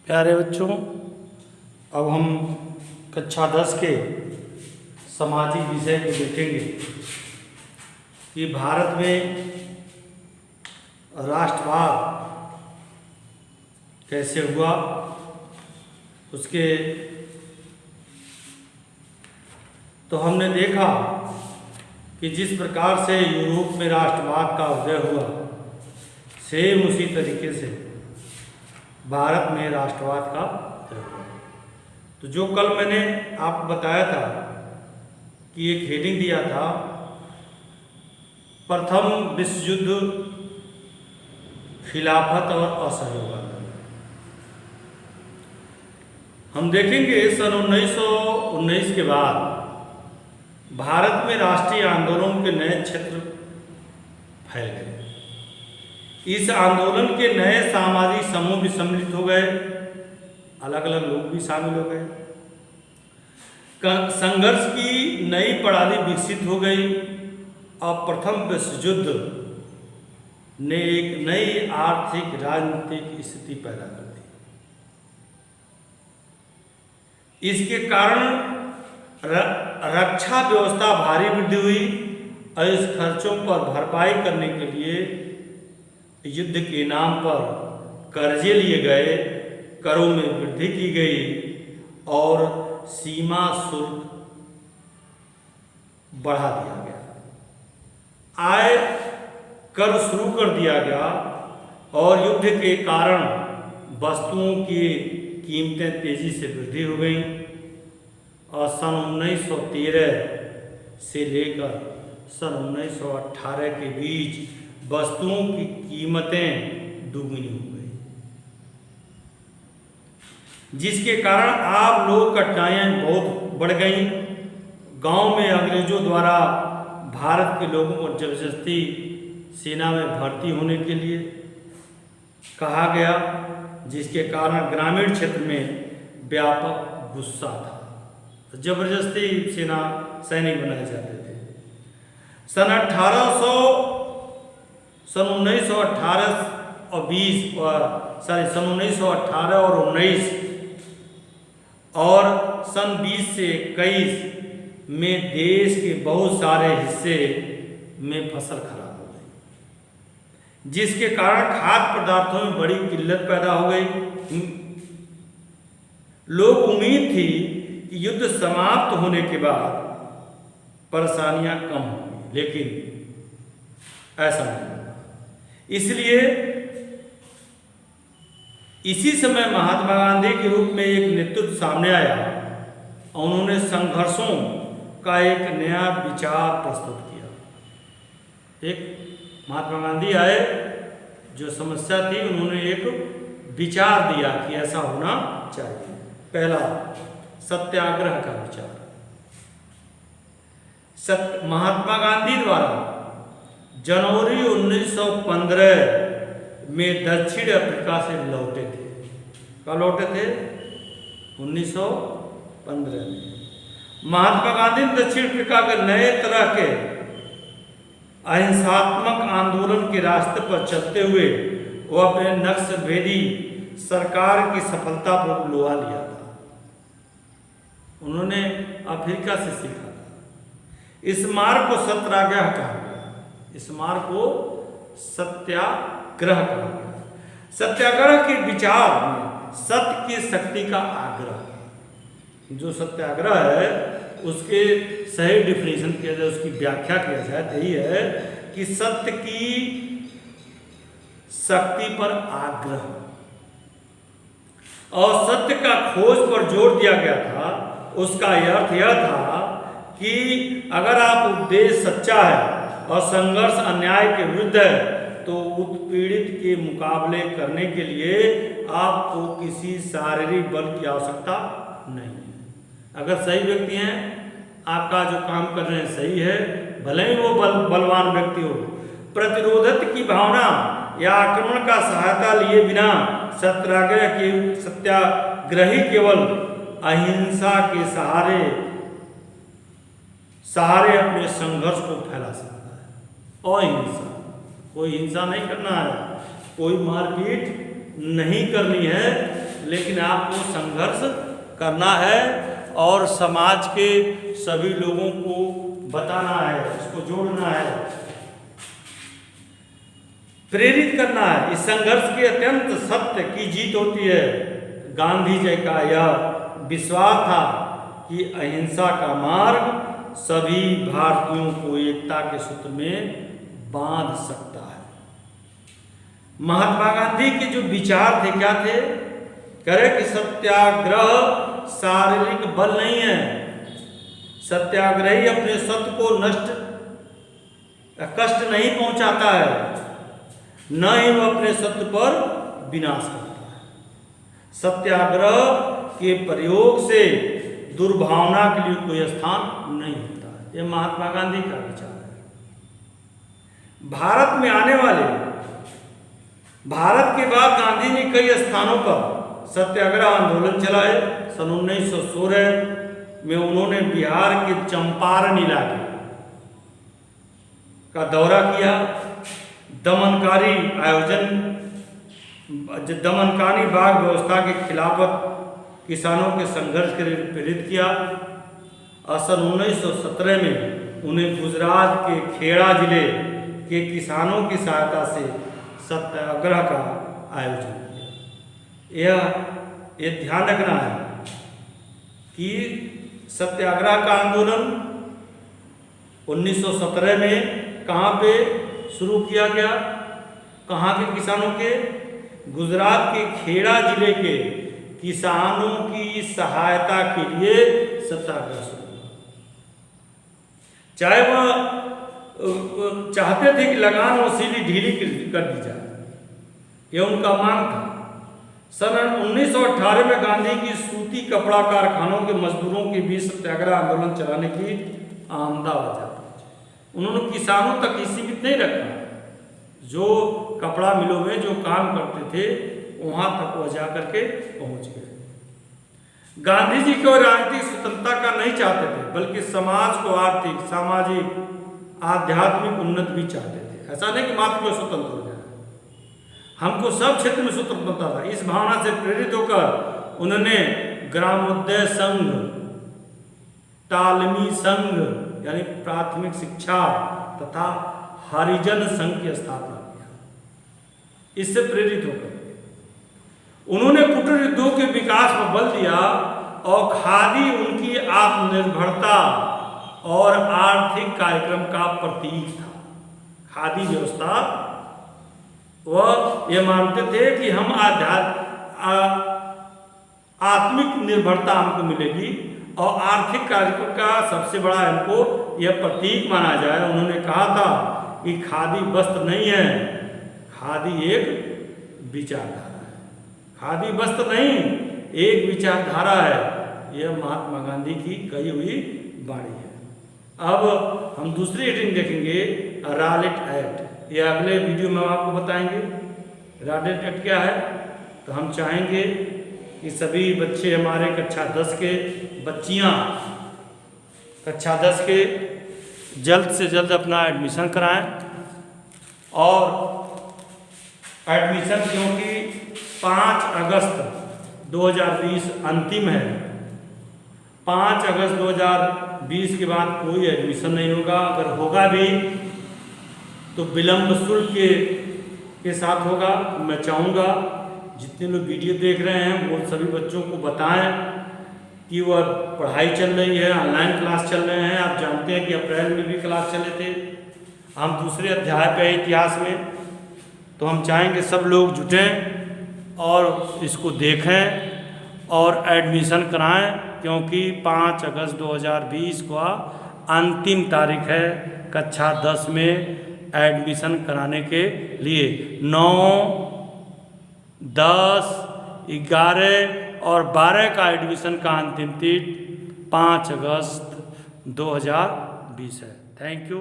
प्यारे बच्चों, अब हम कक्षा 10 के सामाजिक विषय को देखेंगे कि भारत में राष्ट्रवाद कैसे हुआ। उसके तो हमने देखा कि जिस प्रकार से यूरोप में राष्ट्रवाद का उदय हुआ, सेम उसी तरीके से भारत में राष्ट्रवाद का उदय हुआ। तो जो कल मैंने आपको बताया था कि एक हेडिंग दिया था, प्रथम विश्व युद्ध, खिलाफत और असहयोग आंदोलन। हम देखेंगे सन 1919 के बाद भारत में राष्ट्रीय आंदोलन के नए क्षेत्र फैल गए। इस आंदोलन के नए सामाजिक समूह भी सम्मिलित हो गए, अलग अलग लोग भी शामिल हो गए। संघर्ष की नई प्रणाली विकसित हो गई और प्रथम विश्व युद्ध ने एक नई आर्थिक राजनीतिक स्थिति पैदा कर दी। इसके कारण रक्षा व्यवस्था भारी वृद्धि हुई और इस खर्चों पर भरपाई करने के लिए युद्ध के नाम पर कर्जे लिए गए, करों में वृद्धि की गई और सीमा शुल्क बढ़ा दिया गया। आय कर शुरू कर दिया गया और युद्ध के कारण वस्तुओं की कीमतें तेजी से वृद्धि हो गई और सन 1913 से लेकर सन 1918 के बीच वस्तुओं की कीमतें दुगनी हो गई, जिसके कारण आप लोग कठिनाइयाँ बहुत बढ़ गई। गांव में अंग्रेजों द्वारा भारत के लोगों को जबरदस्ती सेना में भर्ती होने के लिए कहा गया, जिसके कारण ग्रामीण क्षेत्र में व्यापक गुस्सा था। जबरदस्ती सेना सैनिक बनाए जाते थे। सन 1918 और 20 सन 1918 और 19 और सन 20 से 21 में देश के बहुत सारे हिस्से में फसल खराब हो गई, जिसके कारण खाद्य पदार्थों में बड़ी किल्लत पैदा हो गई। लोग उम्मीद थी कि युद्ध समाप्त होने के बाद परेशानियां कम होंगी, लेकिन ऐसा नहीं हुआ। इसलिए इसी समय महात्मा गांधी के रूप में एक नेतृत्व सामने आया और उन्होंने संघर्षों का एक नया विचार प्रस्तुत किया। एक महात्मा गांधी आए, जो समस्या थी उन्होंने एक विचार दिया कि ऐसा होना चाहिए। पहला, सत्याग्रह का विचार। महात्मा गांधी द्वारा जनवरी 1915 में दक्षिण अफ्रीका से लौटे थे। कब लौटे थे? 1915 में। महात्मा गांधी दक्षिण अफ्रीका के नए तरह के अहिंसात्मक आंदोलन के रास्ते पर चलते हुए वो अपने नक्सलवादी सरकार की सफलता पर लोहा लिया था। उन्होंने अफ्रीका से सीखा था। इस मार्ग को सत्याग्रह कहा गया। इस मार्ग को सत्याग्रह कहा गया। सत्याग्रह के विचार में सत्य की शक्ति का आग्रह। जो सत्याग्रह है उसके सही डिफिनेशन किया जाए, उसकी व्याख्या किया जाए तो यही है कि सत्य की शक्ति पर आग्रह और सत्य का खोज पर जोर दिया गया था। उसका अर्थ यह था कि अगर आप उद्देश्य सच्चा है और संघर्ष अन्याय के विरुद्ध है तो उत्पीड़ित के मुकाबले करने के लिए आपको किसी शारीरिक बल की आवश्यकता नहीं है। अगर सही व्यक्ति हैं, आपका जो काम कर रहे हैं सही है, भले ही वो बलवान व्यक्ति हो, प्रतिरोधक की भावना या आक्रमण का सहायता लिए बिना सत्याग्रही केवल अहिंसा के सहारे अपने संघर्ष को फैला सकता है। अहिंसा, कोई हिंसा नहीं करना है, कोई मारपीट नहीं करनी है, लेकिन आपको संघर्ष करना है और समाज के सभी लोगों को बताना है, इसको जोड़ना है, प्रेरित करना है। इस संघर्ष के अत्यंत सत्य की जीत होती है। गांधी जी का यह विश्वास था कि अहिंसा का मार्ग सभी भारतीयों को एकता के सूत्र में बांध सकता है। महात्मा गांधी के जो विचार थे क्या थे? करे कि सत्याग्रह शारीरिक बल नहीं है। सत्याग्रही अपने सत्य को कष्ट नहीं पहुंचाता है, न ही वह अपने सत्य पर विनाश करता है। सत्याग्रह के प्रयोग से दुर्भावना के लिए कोई स्थान नहीं होता है। यह महात्मा गांधी का विचार है। भारत के बाद गांधी ने कई स्थानों पर सत्याग्रह आंदोलन चलाए। सन 1916 में उन्होंने बिहार के चंपारण इलाके का दौरा किया। दमनकारी बाग व्यवस्था के खिलाफत किसानों के संघर्ष के लिए प्रेरित किया। और सन 1917 में उन्हें गुजरात के खेड़ा जिले के किसानों की सहायता से सत्याग्रह का आयोजन किया। यह ध्यान रखना है कि सत्याग्रह का आंदोलन 1917 में कहाँ पे शुरू किया गया? कहाँ के किसानों के? गुजरात के खेड़ा जिले के किसानों की सहायता के लिए सत्याग्रह शुरू हुआ। चाहे वह चाहते थे कि लगान वसूली ढीली कर दी जाए, यह उनका मांग था। सन 1918 में गांधी की सूती कपड़ा कारखानों के मजदूरों के बीच सत्याग्रह आंदोलन चलाने की अहमदाबाद पहुंचे। उन्होंने किसानों तक ही सीमित नहीं रखा, जो कपड़ा मिलों में जो काम करते थे वहां तक वह जाकर के पहुंच गए। गांधी जी को राजनीतिक स्वतंत्रता का नहीं चाहते थे, बल्कि समाज को आर्थिक, सामाजिक, आध्यात्मिक उन्नति भी चाहते थे। ऐसा नहीं कि मात्र को स्वतंत्र हो जाए, हमको सब क्षेत्र में स्वतंत्रता था। इस भावना से प्रेरित होकर उन्होंने ग्रामोदय संघ, तालमी संघ यानी प्राथमिक शिक्षा तथा हरिजन संघ की स्थापना किया। इससे प्रेरित होकर उन्होंने कुटीर उद्योग के विकास पर बल दिया और खादी उनकी आत्मनिर्भरता और आर्थिक कार्यक्रम का प्रतीक था। खादी व्यवस्था वह ये मानते थे कि हम आत्मिक निर्भरता हमको मिलेगी और आर्थिक कार्यक्रम का सबसे बड़ा हमको यह प्रतीक माना जाए। उन्होंने कहा था कि खादी वस्त्र नहीं है, खादी एक विचारधारा है। खादी वस्त्र नहीं, एक विचारधारा है। यह महात्मा गांधी की कही हुई वाणी है। अब हम दूसरी हेडिंग देखेंगे, रॉलेट एक्ट। यह अगले वीडियो में हम आपको बताएंगे रॉलेट एक्ट क्या है। तो हम चाहेंगे कि सभी बच्चे हमारे कक्षा 10 के बच्चियां कक्षा 10 के जल्द से जल्द अपना एडमिशन कराएं। और एडमिशन क्योंकि 5 अगस्त 2020 अंतिम है। 5 अगस्त 2020 के बाद कोई एडमिशन नहीं होगा। अगर होगा भी तो विलंब शुल्क के साथ होगा। मैं चाहूँगा जितने लोग वीडियो देख रहे हैं वो सभी बच्चों को बताएं कि वह पढ़ाई चल रही है, ऑनलाइन क्लास चल रहे हैं। आप जानते हैं कि अप्रैल में भी क्लास चले थे, हम दूसरे अध्याय पे इतिहास में। तो हम चाहेंगे सब लोग जुटें और इसको देखें और एडमिशन कराएं, क्योंकि 5 अगस्त 2020 को अंतिम तारीख है कक्षा 10 में एडमिशन कराने के लिए। 9, 10, 11 और 12 का एडमिशन का अंतिम तिथि 5 अगस्त 2020 है। Thank you.